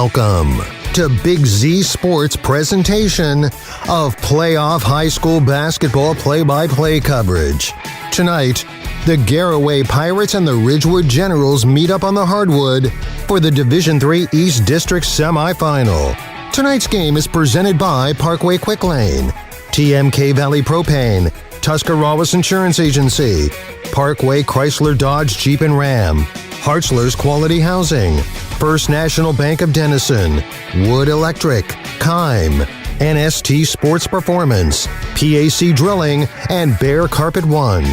Welcome to Big Z Sports presentation of playoff high school basketball play-by-play coverage. Tonight, the Garaway Pirates and the Ridgewood Generals meet up on the hardwood for the Division III East District semifinal. Tonight's game is presented by Parkway Quick Lane, TMK Valley Propane, Tuscarawas Insurance Agency, Parkway Chrysler Dodge Jeep and Ram, Hartzler's Quality Housing, First National Bank of Denison, Wood Electric, Kime, NST Sports Performance, PAC Drilling, and Bear Carpet One.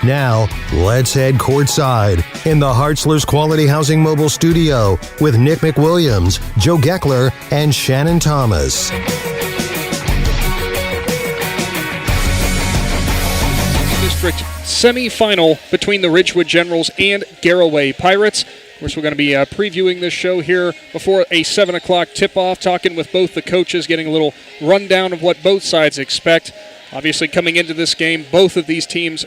Now, let's head courtside in the Hartzler's Quality Housing Mobile Studio with Nick McWilliams, Joe Geckler, and Shannon Thomas. District semi-final between the Ridgewood Generals and Garaway Pirates. Of course, we're going to be previewing this show here before a 7 o'clock tip-off, talking with both the coaches, getting a little rundown of what both sides expect. Obviously, coming into this game, both of these teams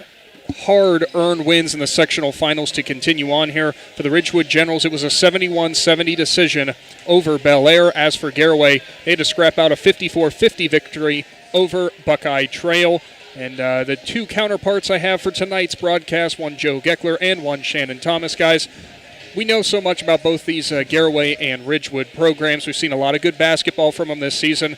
hard-earned wins in the sectional finals to continue on here. For the Ridgewood Generals, it was a 71-70 decision over Bel Air. As for Garaway, they had to scrap out a 54-50 victory over Buckeye Trail. And the two counterparts I have for tonight's broadcast, one Joe Geckler and one Shannon Thomas. Guys, we know so much about both these Garaway and Ridgewood programs. We've seen a lot of good basketball from them this season,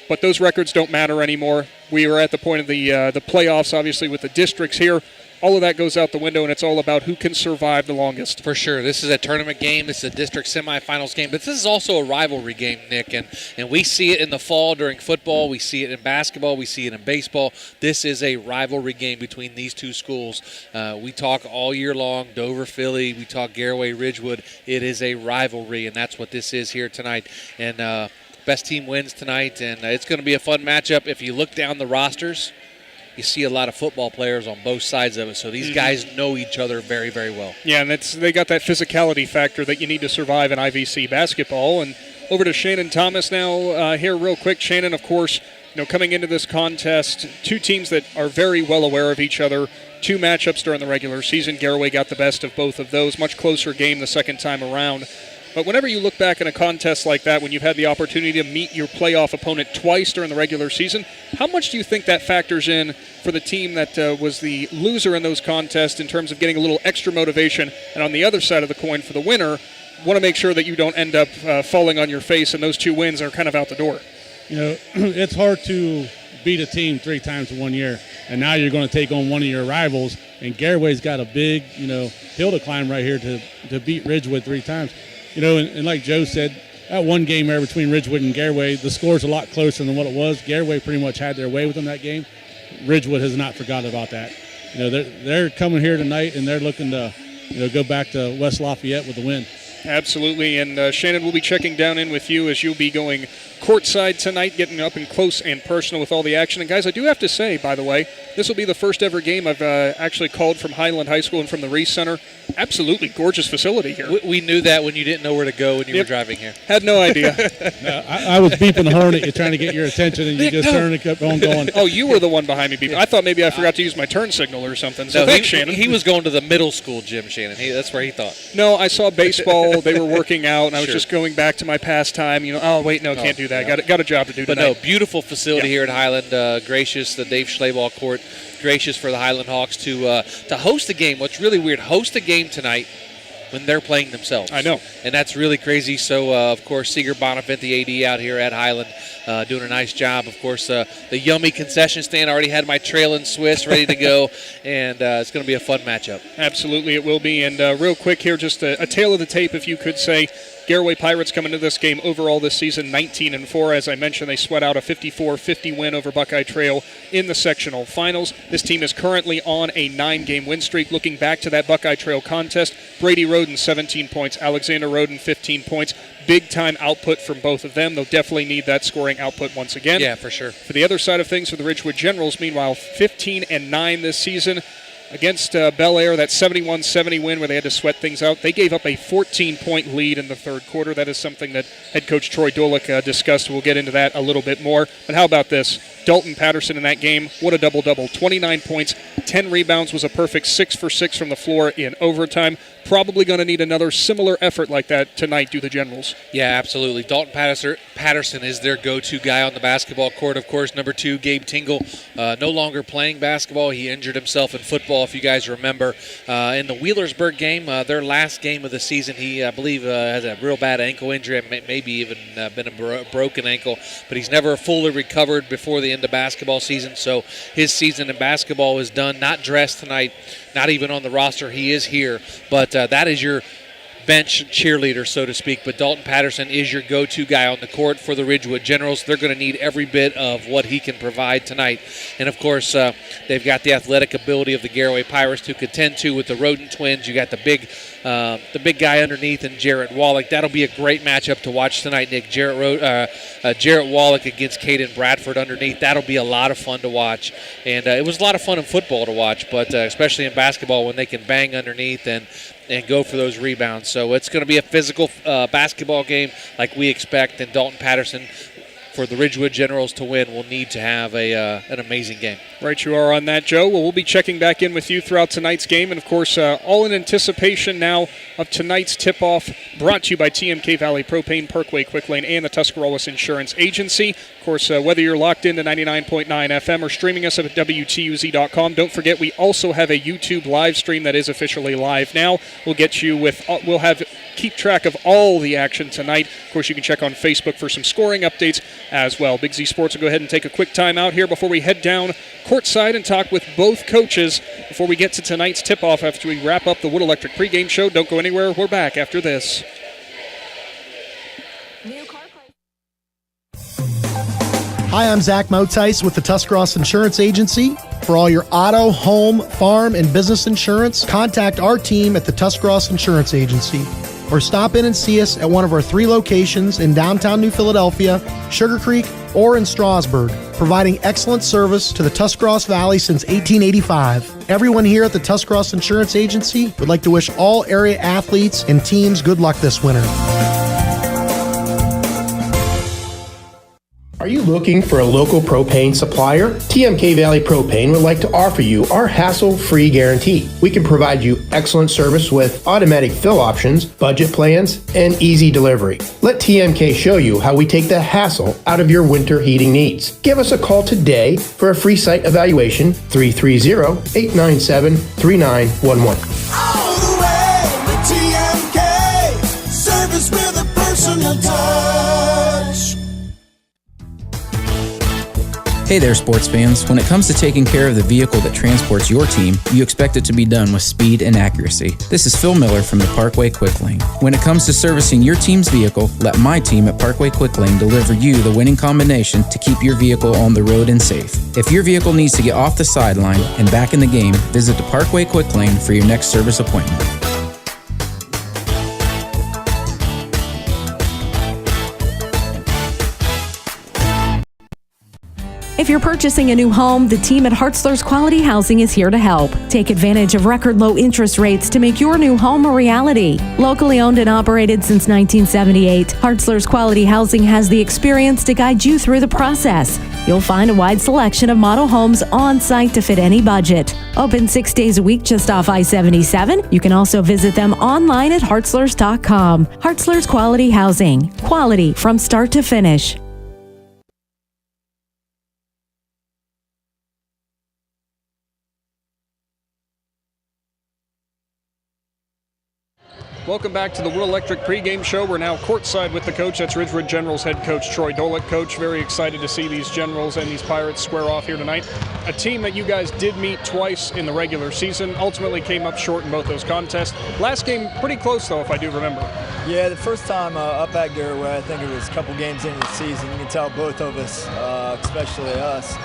but those records don't matter anymore. We are at the point of the playoffs, obviously, with the districts here. All of that goes out the window, and it's all about who can survive the longest. For sure. This is a tournament game. This is a district semifinals game. But this is also a rivalry game, Nick. And we see it in the fall during football. We see it in basketball. We see it in baseball. This is a rivalry game between these two schools. We talk all year long, Dover, Philly. We talk Garaway, Ridgewood. It is a rivalry, and that's what this is here tonight. And best team wins tonight, and it's going to be a fun matchup. If you look down the rosters, you see a lot of football players on both sides of it, so these guys know each other very, very well. Yeah, and they got that physicality factor that you need to survive in IVC basketball. And over to Shannon Thomas now here real quick. Shannon, of course, coming into this contest, two teams that are very well aware of each other, two matchups during the regular season. Garaway got the best of both of those, much closer game the second time around. But whenever you look back in a contest like that, when you've had the opportunity to meet your playoff opponent twice during the regular season, how much do you think that factors in for the team that was the loser in those contests in terms of getting a little extra motivation? And on the other side of the coin, for the winner, want to make sure that you don't end up falling on your face and those two wins are kind of out the door. It's hard to beat a team 3 times in 1 year, and now you're going to take on one of your rivals, and Garaway's got a big, hill to climb right here to beat Ridgewood 3 times. And like Joe said, that one game there between Ridgewood and Garaway, the score's a lot closer than what it was. Garaway pretty much had their way with them that game. Ridgewood has not forgotten about that. They're coming here tonight, and they're looking to, go back to West Lafayette with the win. Absolutely, and Shannon, we'll be checking down in with you as you'll be going courtside tonight, getting up and close and personal with all the action. And guys, I do have to say, by the way, this will be the first ever game I've actually called from Highland High School and from the Reese Center. Absolutely gorgeous facility here. We knew that when you didn't know where to go when you were driving here. Had no idea. No, I was beeping the horn at you trying to get your attention, and you just turned and kept on going. Oh, you were the one behind me beeping. I thought maybe I forgot to use my turn signal or something. So thanks, Shannon. He was going to the middle school gym, Shannon. That's where he thought. No, I saw baseball. They were working out, and I was just going back to my pastime. Can't do that. Got a job to do tonight. But no, beautiful facility here at Highland. Gracious, the Dave Schlabach Court. Gracious for the Highland Hawks to host the game. What's really weird, host a game tonight when they're playing themselves. I know. And that's really crazy. So, of course, Seeger Bonifant, the AD out here at Highland, doing a nice job. Of course, the yummy concession stand. I already had my trail and Swiss ready to go, and it's going to be a fun matchup. Absolutely, it will be. And real quick here, just a tale of the tape, if you could say. Garaway Pirates coming into this game overall this season 19-4. As I mentioned, they sweat out a 54-50 win over Buckeye Trail in the sectional finals. This team is currently on a 9-game win streak. Looking back to that Buckeye Trail contest, Brady Roden 17 points, Alexander Roden 15 points. Big-time output from both of them. They'll definitely need that scoring output once again. Yeah, for sure. For the other side of things, for the Ridgewood Generals, meanwhile, 15-9 this season. Against Bel Air, that 71-70 win where they had to sweat things out, they gave up a 14-point lead in the third quarter. That is something that head coach Troy Dolick discussed. We'll get into that a little bit more. But how about this? Dalton Patterson in that game, what a double-double. 29 points, 10 rebounds, was a perfect 6 for 6 from the floor in overtime. probably going to need another similar effort like that tonight, do the Generals. Yeah, absolutely. Dalton Patterson is their go-to guy on the basketball court. Of course, number 2, Gabe Tingle, no longer playing basketball. He injured himself in football, if you guys remember. In the Wheelersburg game, their last game of the season, he, I believe, has a real bad ankle injury, maybe even been a broken ankle, but he's never fully recovered before the end of basketball season, so his season in basketball is done. Not dressed tonight, not even on the roster. He is here, but that is your bench cheerleader, so to speak. But Dalton Patterson is your go-to guy on the court for the Ridgewood Generals. They're going to need every bit of what he can provide tonight. And, of course, they've got the athletic ability of the Garaway Pirates to contend to with the Rodent Twins. You got the big guy underneath and Jarrett Wallach. That'll be a great matchup to watch tonight, Nick. Jarrett Wallach against Caden Bradford underneath. That'll be a lot of fun to watch. And it was a lot of fun in football to watch, but especially in basketball when they can bang underneath and go for those rebounds. So it's going to be a physical basketball game like we expect, and Dalton Patterson, for the Ridgewood Generals to win, will need to have an amazing game. Right you are on that, Joe. Well, we'll be checking back in with you throughout tonight's game, and, of course, all in anticipation now of tonight's tip-off, brought to you by TMK Valley Propane, Parkway Quick Lane, and the Tuscarawas Insurance Agency. Of course, whether you're locked into 99.9 FM or streaming us at WTUZ.com, don't forget we also have a YouTube live stream that is officially live now. We'll get you with, keep track of all the action tonight. Of course, you can check on Facebook for some scoring updates as well. Big Z Sports will go ahead and take a quick time out here before we head down courtside and talk with both coaches before we get to tonight's tip-off after we wrap up the Wood Electric pregame show. Don't go anywhere. We're back after this. Hi, I'm Zach Motice with the Tuscarawas Insurance Agency. For all your auto, home, farm, and business insurance, contact our team at the Tuscarawas Insurance Agency. Or stop in and see us at one of our 3 locations in downtown New Philadelphia, Sugar Creek, or in Strasburg, providing excellent service to the Tuscarawas Valley since 1885. Everyone here at the Tuscarawas Insurance Agency would like to wish all area athletes and teams good luck this winter. Are you looking for a local propane supplier? TMK Valley Propane would like to offer you our hassle-free guarantee. We can provide you excellent service with automatic fill options, budget plans, and easy delivery. Let TMK show you how we take the hassle out of your winter heating needs. Give us a call today for a free site evaluation, 330-897-3911. All the way with TMK, service with a personal touch. Hey there, sports fans. When it comes to taking care of the vehicle that transports your team, you expect it to be done with speed and accuracy. This is Phil Miller from the Parkway Quick Lane. When it comes to servicing your team's vehicle, let my team at Parkway Quick Lane deliver you the winning combination to keep your vehicle on the road and safe. If your vehicle needs to get off the sideline and back in the game, visit the Parkway Quick Lane for your next service appointment. If you're purchasing a new home, the team at Hartzler's Quality Housing is here to help. Take advantage of record low interest rates to make your new home a reality. Locally owned and operated since 1978, Hartzler's Quality Housing has the experience to guide you through the process. You'll find a wide selection of model homes on site to fit any budget. Open 6 days a week just off I-77. You can also visit them online at hartzlers.com. Hartzler's Quality Housing. Quality from start to finish. Welcome back to the Wood Electric pregame show. We're now courtside with the coach. That's Ridgewood Generals head coach Troy Dolick. Coach, very excited to see these Generals and these Pirates square off here tonight. A team that you guys did meet twice in the regular season, ultimately came up short in both those contests. Last game, pretty close though, if I do remember. Yeah, the first time up at Garaway, I think it was a couple games into the season. You can tell both of us, especially us,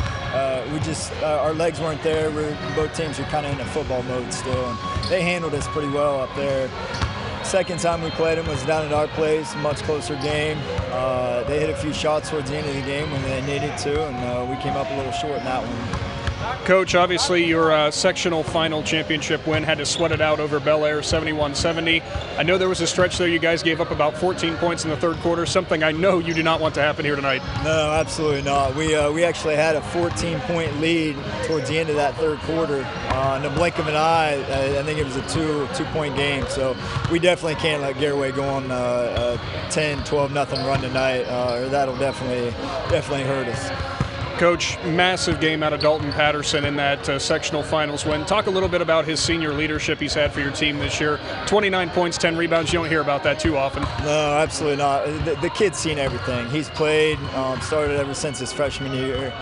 our legs weren't there. Both teams were kind of in a football mode still, and they handled us pretty well up there. Second time we played them was down at our place, much closer game. They hit a few shots towards the end of the game when they needed to, and we came up a little short in that one. Coach, obviously your sectional final championship win had to sweat it out over Bel Air, 71-70. I know there was a stretch there you guys gave up about 14 points in the third quarter, something I know you do not want to happen here tonight. No, absolutely not. We actually had a 14-point lead towards the end of that third quarter. In the blink of an eye, I think it was a two-point game. So we definitely can't let Garaway go on a 10, 12-0 run tonight, or that'll definitely hurt us. Coach, massive game out of Dalton Patterson in that sectional finals win. Talk a little bit about his senior leadership he's had for your team this year. 29 points, 10 rebounds. You don't hear about that too often. No, absolutely not. The kid's seen everything. He's played, started ever since his freshman year.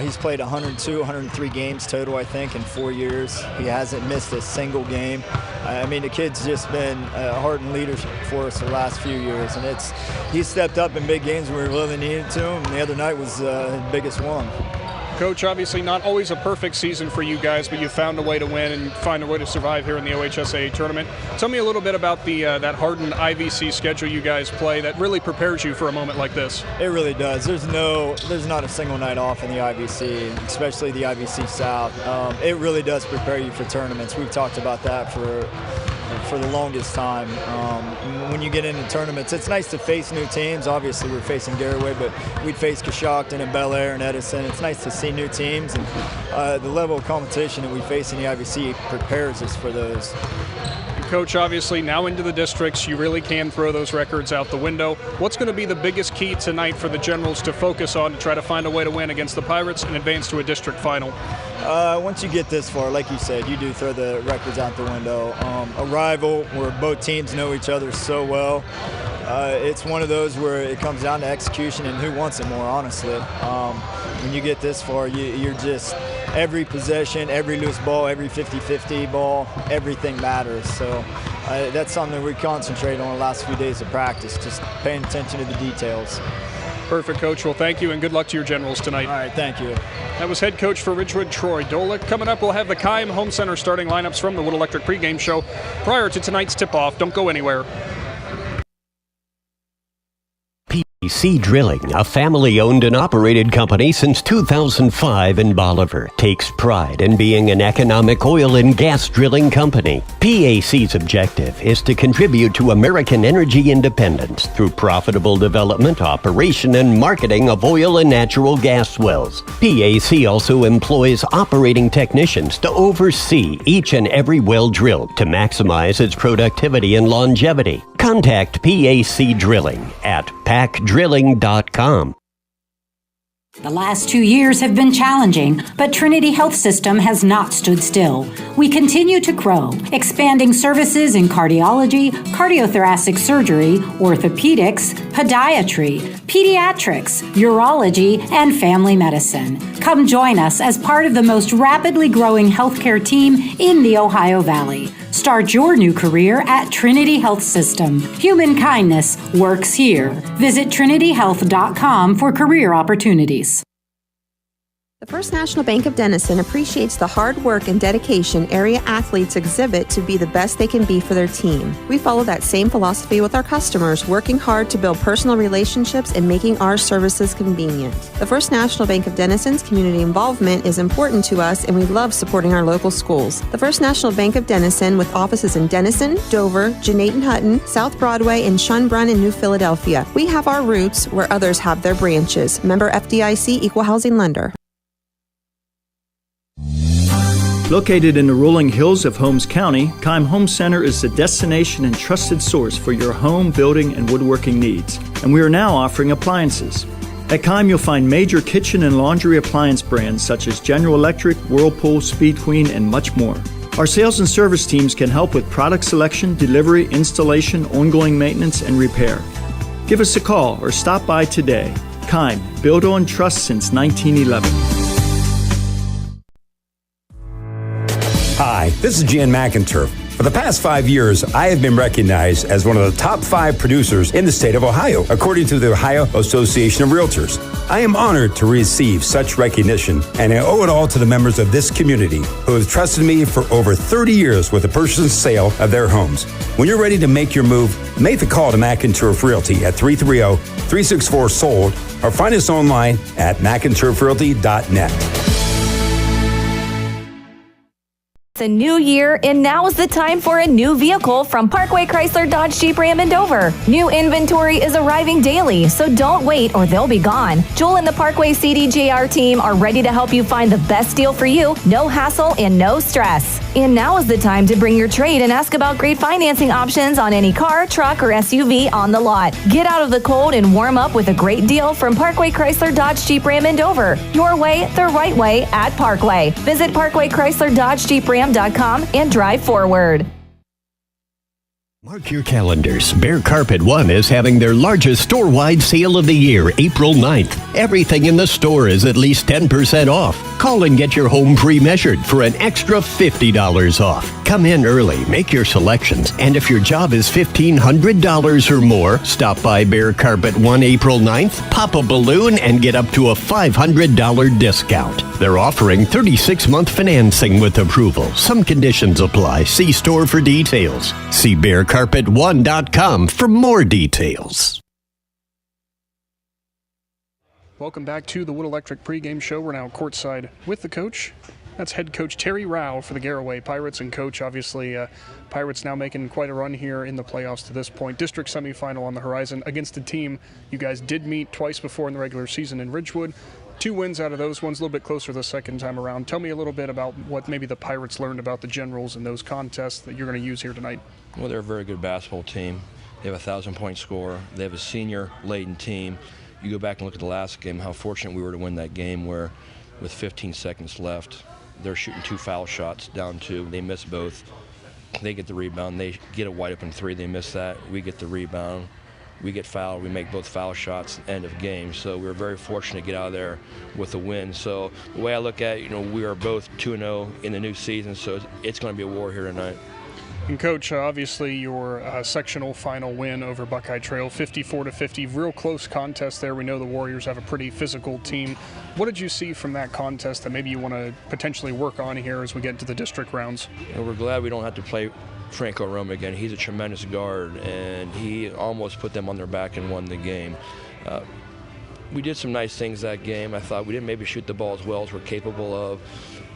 He's played 102, 103 games total, I think, in 4 years. He hasn't missed a single game. I mean, the kid's just been a hardened leader for us the last few years, and he's stepped up in big games when we really needed to, and the other night was his biggest one. Coach, obviously not always a perfect season for you guys, but you found a way to win and find a way to survive here in the OHSAA tournament. Tell me a little bit about that hardened IVC schedule you guys play that really prepares you for a moment like this. It really does. There's not a single night off in the IVC, especially the IVC South. It really does prepare you for tournaments. We've talked about that for the longest time. When you get into tournaments, it's nice to face new teams. Obviously, we're facing Garaway, but we'd face Coshocton and Bel Air and Edison. It's nice to see new teams, and the level of competition that we face in the IVC prepares us for those. Coach, obviously now into the districts, you really can throw those records out the window. What's going to be the biggest key tonight for the Generals to focus on to try to find a way to win against the Pirates and advance to a district final? Once you get this far, like you said, you do throw the records out the window. A rival where both teams know each other so well. It's one of those where it comes down to execution and who wants it more, honestly. When you get this far, you're just every possession, every loose ball, every 50-50 ball, everything matters. So that's something we concentrate on the last few days of practice, just paying attention to the details. Perfect, Coach. Well, thank you, and good luck to your Generals tonight. All right, thank you. That was head coach for Ridgewood, Troy Dolick. Coming up, we'll have the Keim Home Center starting lineups from the Wood Electric pregame show prior to tonight's tip-off. Don't go anywhere. PC Drilling, a family-owned and operated company since 2005 in Bolivar, takes pride in being an economic oil and gas drilling company. PAC's objective is to contribute to American energy independence through profitable development, operation, and marketing of oil and natural gas wells. PAC also employs operating technicians to oversee each and every well drilled to maximize its productivity and longevity. Contact PAC Drilling at pacdrilling.com. The last 2 years have been challenging, but Trinity Health System has not stood still. We continue to grow, expanding services in cardiology, cardiothoracic surgery, orthopedics, podiatry, pediatrics, urology, and family medicine. Come join us as part of the most rapidly growing healthcare team in the Ohio Valley. Start your new career at Trinity Health System. Human kindness works here. Visit trinityhealth.com for career opportunities. The First National Bank of Denison appreciates the hard work and dedication area athletes exhibit to be the best they can be for their team. We follow that same philosophy with our customers, working hard to build personal relationships and making our services convenient. The First National Bank of Denison's community involvement is important to us, and we love supporting our local schools. The First National Bank of Denison, with offices in Denison, Dover, Jeanette Hutton, South Broadway, and Schunbrunn in New Philadelphia. We have our roots where others have their branches. Member FDIC, Equal Housing Lender. Located in the rolling hills of Holmes County, Keim Home Center is the destination and trusted source for your home, building, and woodworking needs. And we are now offering appliances. At Keim, you'll find major kitchen and laundry appliance brands such as General Electric, Whirlpool, Speed Queen, and much more. Our sales and service teams can help with product selection, delivery, installation, ongoing maintenance, and repair. Give us a call or stop by today. Keim, built on trust since 1911. Hi, this is Jan McInturf. For the past 5 years, I have been recognized as one of the top 5 producers in the state of Ohio, according to the Ohio Association of Realtors. I am honored to receive such recognition, and I owe it all to the members of this community who have trusted me for over 30 years with the purchase and sale of their homes. When you're ready to make your move, make the call to McInturf Realty at 330-364-SOLD or find us online at McInturfRealty.net. It's a new year, and now is the time for a new vehicle from Parkway Chrysler Dodge Jeep Ram in Dover. New inventory is arriving daily, so don't wait or they'll be gone. Joel and the Parkway CDJR team are ready to help you find the best deal for you, no hassle and no stress. And now is the time to bring your trade and ask about great financing options on any car, truck, or SUV on the lot. Get out of the cold and warm up with a great deal from Parkway Chrysler Dodge Jeep Ram in Dover. Your way, the right way at Parkway. Visit ParkwayChryslerDodgeJeepRam.com and drive forward. Mark your calendars. Bear Carpet One is having their largest store-wide sale of the year, April 9th. Everything in the store is at least 10% off. Call and get your home pre-measured for an extra $50 off. Come in early, make your selections, and if your job is $1,500 or more, stop by Bear Carpet One April 9th, pop a balloon, and get up to a $500 discount. They're offering 36-month financing with approval. Some conditions apply. See store for details. See BearCarpet1.com for more details. Welcome back to the Wood Electric pregame show. We're now courtside with the coach. That's head coach Terry Rao for the Garaway Pirates. And coach, obviously, Pirates now making quite a run here in the playoffs to this point. District semifinal on the horizon against a team you guys did meet twice before in the regular season in Ridgewood. 2 wins out of those ones, a little bit closer the second time around. Tell me a little bit about what maybe the Pirates learned about the Generals and those contests that you're going to use here tonight. Well, they're a very good basketball team. They have a 1,000-point scorer. They have a senior-laden team. You go back and look at the last game, how fortunate we were to win that game where with 15 seconds left, they're shooting 2 foul shots down 2. They miss both. They get the rebound. They get a wide open 3. They miss that. We get the rebound. We get fouled. We make both foul shots, end of game. So we were very fortunate to get out of there with a win. So the way I look at it, we are both 2-0 in the new season, so it's going to be a war here tonight. And Coach, obviously your sectional final win over Buckeye Trail, 54-50, real close contest there. We know the Warriors have a pretty physical team. What did you see from that contest that maybe you want to potentially work on here as we get into the district rounds? We're glad we don't have to play Franco Roma again. He's a tremendous guard, and he almost put them on their back and won the game. We did some nice things that game. I thought we didn't maybe shoot the ball as well as we're capable of,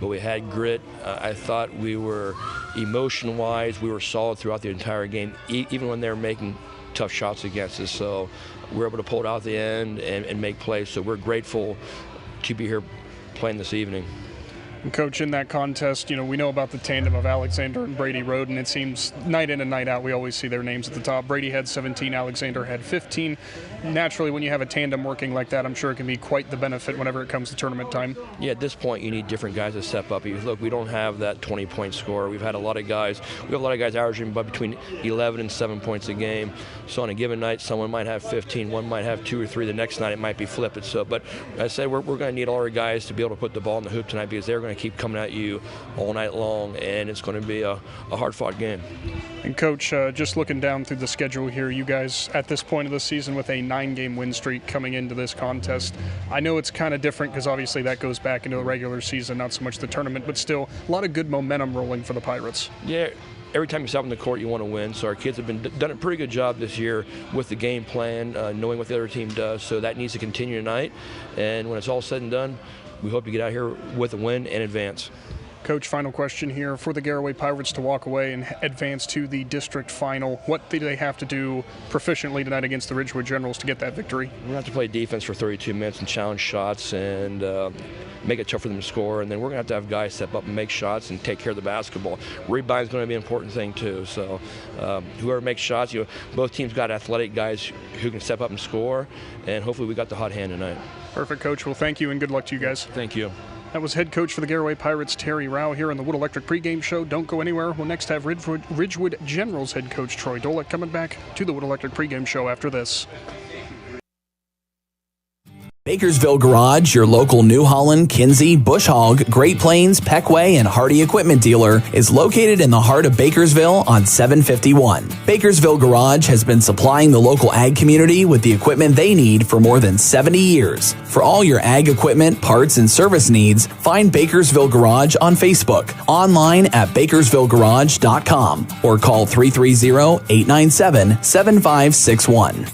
but we had grit. I thought we were, emotion-wise, we were solid throughout the entire game, even when they were making tough shots against us. So we were able to pull it out at the end and make plays. So we're grateful to be here playing this evening. And Coach, in that contest, we know about the tandem of Alexander and Brady Roden. It seems night in and night out we always see their names at the top. Brady had 17, Alexander had 15. Naturally, when you have a tandem working like that, I'm sure it can be quite the benefit whenever it comes to tournament time. Yeah, at this point you need different guys to step up. Look, we don't have that 20-point scorer. We have a lot of guys averaging between 11 and 7 points a game. So on a given night, someone might have 15, one might have 2 or 3. The next night it might be flipped. So, but I said we're going to need all our guys to be able to put the ball in the hoop tonight because they're going to keep coming at you all night long, and it's going to be a hard-fought game. And Coach, just looking down through the schedule here, you guys at this point of the season with a 9-game win streak coming into this contest. I know it's kind of different because obviously that goes back into the regular season, not so much the tournament, but still a lot of good momentum rolling for the Pirates. Yeah. Every time you step on the court, you want to win. So our kids have done a pretty good job this year with the game plan, knowing what the other team does. So that needs to continue tonight. And when it's all said and done, we hope to get out here with a win and advance. Coach, final question here. For the Garaway Pirates to walk away and advance to the district final, what do they have to do proficiently tonight against the Ridgewood Generals to get that victory? We're going to have to play defense for 32 minutes and challenge shots and make it tough for them to score. And then we're going to have guys step up and make shots and take care of the basketball. Rebound is going to be an important thing, too. So whoever makes shots, both teams got athletic guys who can step up and score. And hopefully we got the hot hand tonight. Perfect, Coach. Well, thank you and good luck to you guys. Thank you. That was head coach for the Garaway Pirates, Terry Rao, here on the Wood Electric pregame show. Don't go anywhere. We'll next have Ridgewood Generals head coach Troy Dolick coming back to the Wood Electric pregame show after this. Bakersville Garage, your local New Holland, Kinsey, Bush Hog, Great Plains, Peckway, and Hardy equipment dealer, is located in the heart of Bakersville on 751. Bakersville Garage has been supplying the local ag community with the equipment they need for more than 70 years. For all your ag equipment, parts, and service needs, find Bakersville Garage on Facebook, online at bakersvillegarage.com, or call 330-897-7561.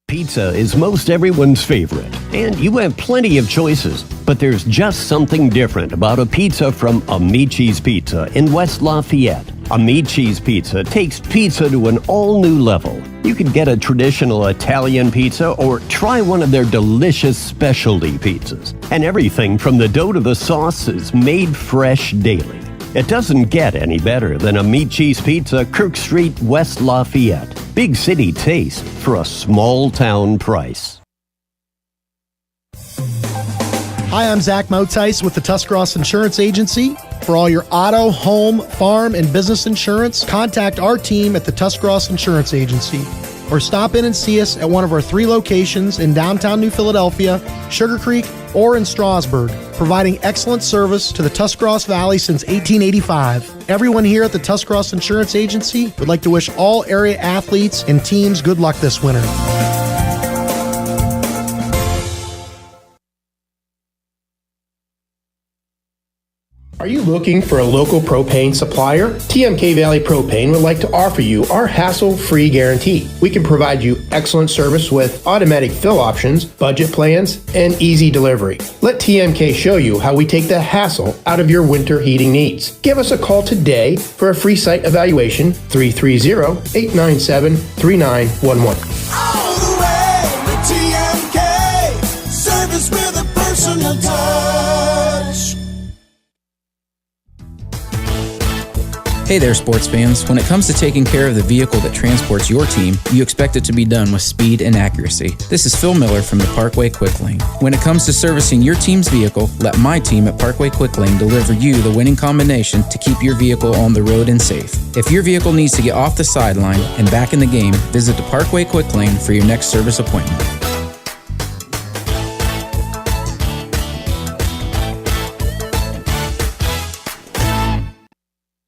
Pizza is most everyone's favorite, and you have plenty of choices. But there's just something different about a pizza from Amici's Pizza in West Lafayette. Amici's Pizza takes pizza to an all-new level. You can get a traditional Italian pizza or try one of their delicious specialty pizzas. And everything from the dough to the sauce is made fresh daily. It doesn't get any better than Amici's Pizza, Kirk Street, West Lafayette. Big city taste for a small town price. Hi, I'm Zach Motice with the Tuscarawas Insurance Agency. For all your auto, home, farm, and business insurance, contact our team at the Tuscarawas Insurance Agency. Or stop in and see us at one of our 3 locations in downtown New Philadelphia, Sugar Creek, or in Strasburg, providing excellent service to the Tuscarawas Valley since 1885. Everyone here at the Tuscarawas Insurance Agency would like to wish all area athletes and teams good luck this winter. Are you looking for a local propane supplier? TMK Valley Propane would like to offer you our hassle-free guarantee. We can provide you excellent service with automatic fill options, budget plans, and easy delivery. Let TMK show you how we take the hassle out of your winter heating needs. Give us a call today for a free site evaluation, 330-897-3911. All the way with TMK, service with a personal touch. Hey there, sports fans. When it comes to taking care of the vehicle that transports your team, you expect it to be done with speed and accuracy. This is Phil Miller from the Parkway Quick Lane. When it comes to servicing your team's vehicle, let my team at Parkway Quick Lane deliver you the winning combination to keep your vehicle on the road and safe. If your vehicle needs to get off the sideline and back in the game, visit the Parkway Quick Lane for your next service appointment.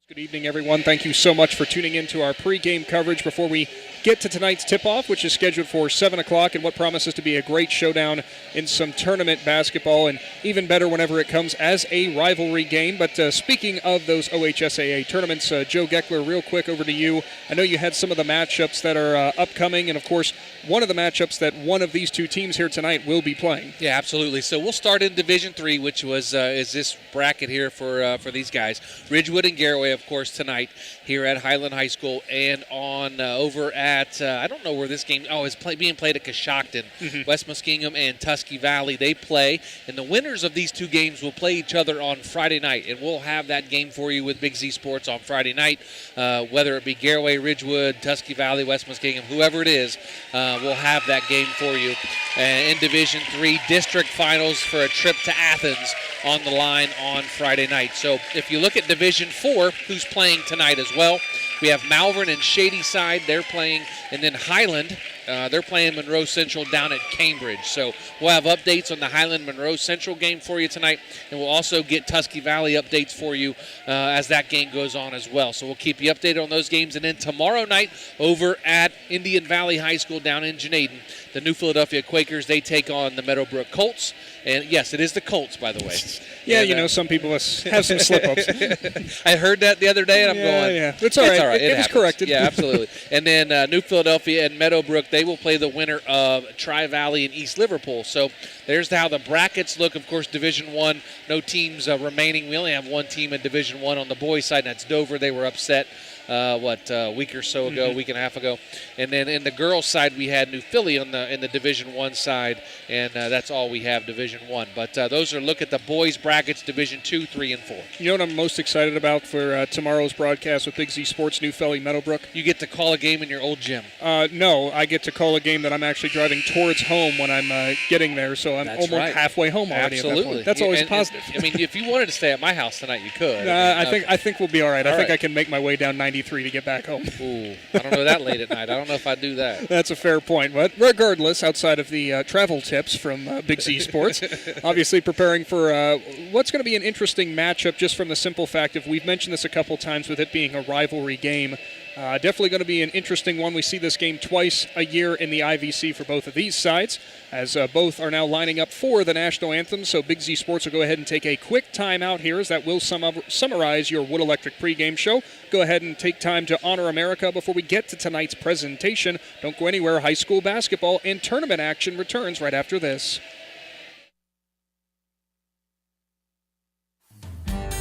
Good evening, everyone. Thank you so much for tuning in to our pregame coverage before we get to tonight's tip-off, which is scheduled for 7 o'clock, and what promises to be a great showdown in some tournament basketball, and even better whenever it comes as a rivalry game. But speaking of those OHSAA tournaments, Joe Geckler, real quick, over to you. I know you had some of the matchups that are upcoming, and, of course, one of the matchups that one of these two teams here tonight will be playing. Yeah, absolutely. So we'll start in Division III, which was is this bracket here for these guys. Ridgewood and Garaway, of course, tonight here at Highland High School, and on over at I don't know where this game is being played at Coshocton. West Muskingum and Tusky Valley, they play, and the winners of these two games will play each other on Friday night, and we'll have that game for you with Big Z Sports on Friday night, whether it be Garaway, Ridgewood, Tusky Valley, West Muskingum, whoever it is, we'll have that game for you. In Division III, district finals for a trip to Athens on the line on Friday night. So if you look at Division IV, who's playing tonight as well, we have Malvern and Shadyside, they're playing, and then Highland, they're playing Monroe Central down at Cambridge. So we'll have updates on the Highland-Monroe Central game for you tonight, and we'll also get Tusky Valley updates for you as that game goes on as well. So we'll keep you updated on those games. And then tomorrow night over at Indian Valley High School down in Janaden, the New Philadelphia Quakers, they take on the Meadowbrook Colts. And, yes, it is the Colts, by the way. Yeah, and, some people have some slip-ups. I heard that the other day, and I'm going, yeah. It's all right. It's all right. It was corrected. Yeah, absolutely. And then New Philadelphia and Meadowbrook, they will play the winner of Tri-Valley and East Liverpool. So there's how the brackets look. Of course, Division I, no teams remaining. We only have one team in Division I on the boys' side, and that's Dover. They were upset. A week or so ago, week and a half ago. And then in the girls' side, we had New Philly in the Division I side, and that's all we have, Division I. But those are look at the boys' brackets, Division II, III, and IV. You know what I'm most excited about for tomorrow's broadcast with Big Z Sports, New Philly, Meadowbrook? You get to call a game in your old gym. No, I get to call a game that I'm actually driving towards home when I'm getting there, so I'm almost halfway home already. Absolutely. At that point. That's always positive. I mean, if you wanted to stay at my house tonight, you could. I think we'll be all right. I think right. I can make my way down 93 to get back home. Ooh, I don't know that late at night. I don't know if I'd do that. That's a fair point. But regardless, outside of the travel tips from Big Z Sports, obviously preparing for what's going to be an interesting matchup just from the simple fact of we've mentioned this a couple times with it being a rivalry game. Definitely going to be an interesting one. We see this game twice a year in the IVC for both of these sides, as both are now lining up for the national anthem. So Big Z Sports will go ahead and take a quick time out here, as that will summarize your Wood Electric pregame show. Go ahead and take time to honor America before we get to tonight's presentation. Don't go anywhere. High school basketball and tournament action returns right after this.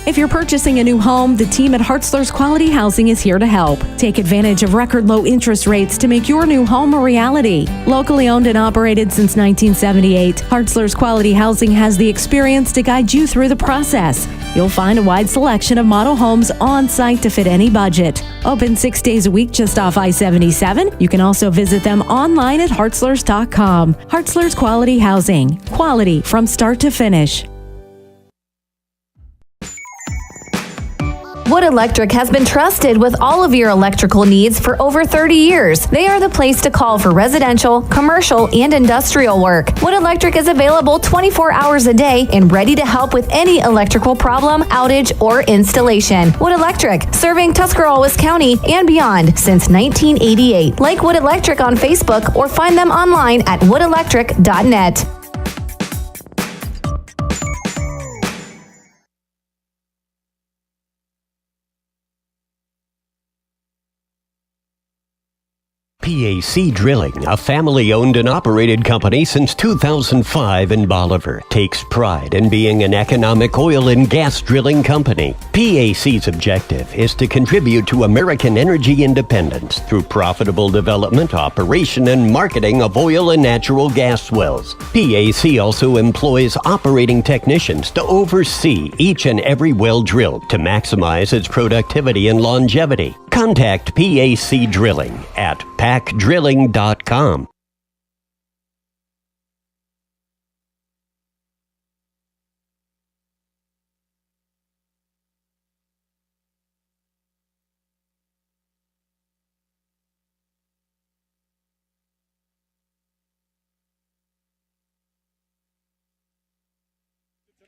If you're purchasing a new home, the team at Hartzler's Quality Housing is here to help. Take advantage of record low interest rates to make your new home a reality. Locally owned and operated since 1978, Hartzler's Quality Housing has the experience to guide you through the process. You'll find a wide selection of model homes on site to fit any budget. Open 6 days a week just off I-77. You can also visit them online at hartzlers.com. Hartzler's Quality Housing. Quality from start to finish. Wood Electric has been trusted with all of your electrical needs for over 30 years. They are the place to call for residential, commercial, and industrial work. Wood Electric is available 24 hours a day and ready to help with any electrical problem, outage, or installation. Wood Electric, serving Tuscarawas County and beyond since 1988. Like Wood Electric on Facebook or find them online at woodelectric.net. PAC Drilling, a family-owned and operated company since 2005 in Bolivar, takes pride in being an economic oil and gas drilling company. PAC's objective is to contribute to American energy independence through profitable development, operation, and marketing of oil and natural gas wells. PAC also employs operating technicians to oversee each and every well drilled to maximize its productivity and longevity. Contact PAC Drilling at pacdrilling.com.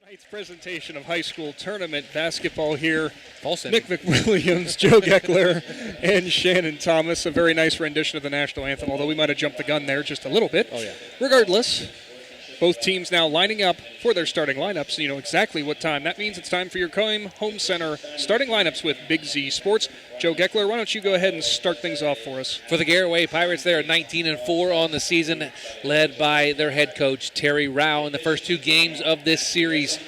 Tonight's presentation of high school tournament basketball here. Nick McWilliams, Joe Geckler, and Shannon Thomas. A very nice rendition of the national anthem, although we might have jumped the gun there just a little bit. Oh, yeah. Regardless, both teams now lining up for their starting lineups. You know exactly what time. That means it's time for your Coim Home Center starting lineups with Big Z Sports. Joe Geckler, why don't you go ahead and start things off for us? For the Garaway Pirates, they're 19-4 on the season, led by their head coach, Terry Rao. In the first two games of this series,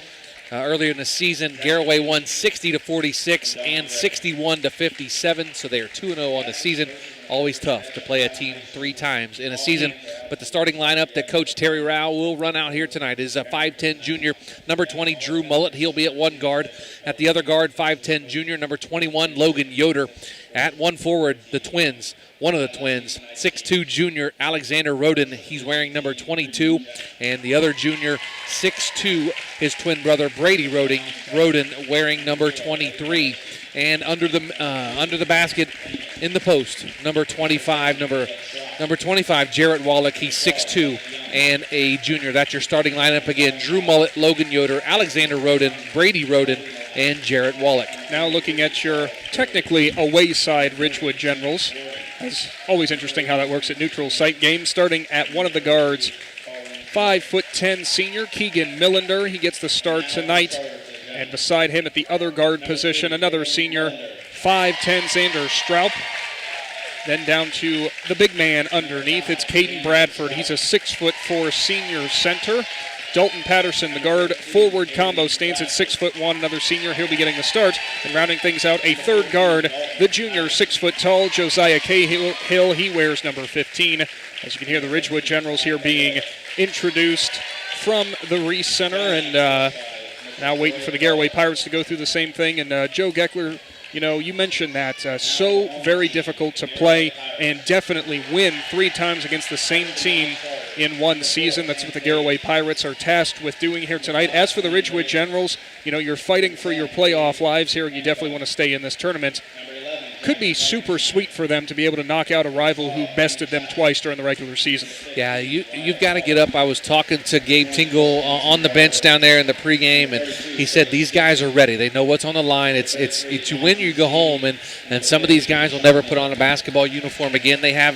earlier in the season, Garaway won 60-46 and 61-57, so they are 2-0 on the season. Always tough to play a team 3 times in a season, but the starting lineup that Coach Terry Rao will run out here tonight is a 5'10 junior, number 20, Drew Mullet. He'll be at one guard. At the other guard, 5'10 junior, number 21, Logan Yoder. At one forward, the twins, one of the twins, 6'2 junior, Alexander Roden. He's wearing number 22. And the other junior, 6'2, his twin brother, Brady Roden, wearing number 23. And under the basket in the post, number 25, Jarrett Wallach. He's 6'2 and a junior. That's your starting lineup again. Drew Mullet, Logan Yoder, Alexander Roden, Brady Roden, and Jarrett Wallach. Now looking at your technically away side Ridgewood Generals. It's always interesting how that works at neutral site games. Starting at one of the guards, 5'10" senior Keegan Millender. He gets the start tonight. And beside him at the other guard position, another senior, 5'10" Xander Stroup. Then down to the big man underneath, it's Caden Bradford. He's a 6'4" senior center. Dalton Patterson, the guard forward combo, stands at 6'1", another senior. He'll be getting the start. And rounding things out, a third guard, the junior, 6 foot tall, Josiah Cahill. He wears number 15. As you can hear, the Ridgewood Generals here being introduced from the Reese Center, and now waiting for the Garaway Pirates to go through the same thing. And Joe Geckler, you know, you mentioned that. So very difficult to play and definitely win 3 times against the same team in one season. That's what the Garaway Pirates are tasked with doing here tonight. As for the Ridgewood Generals, you know, you're fighting for your playoff lives here, and you definitely want to stay in this tournament. could be super sweet for them to be able to knock out a rival who bested them twice during the regular season. Yeah, you've got to get up. I was talking to Gabe Tingle on the bench down there in the pregame, and he said these guys are ready. They know what's on the line. It's you win, you go home, and some of these guys will never put on a basketball uniform again. They have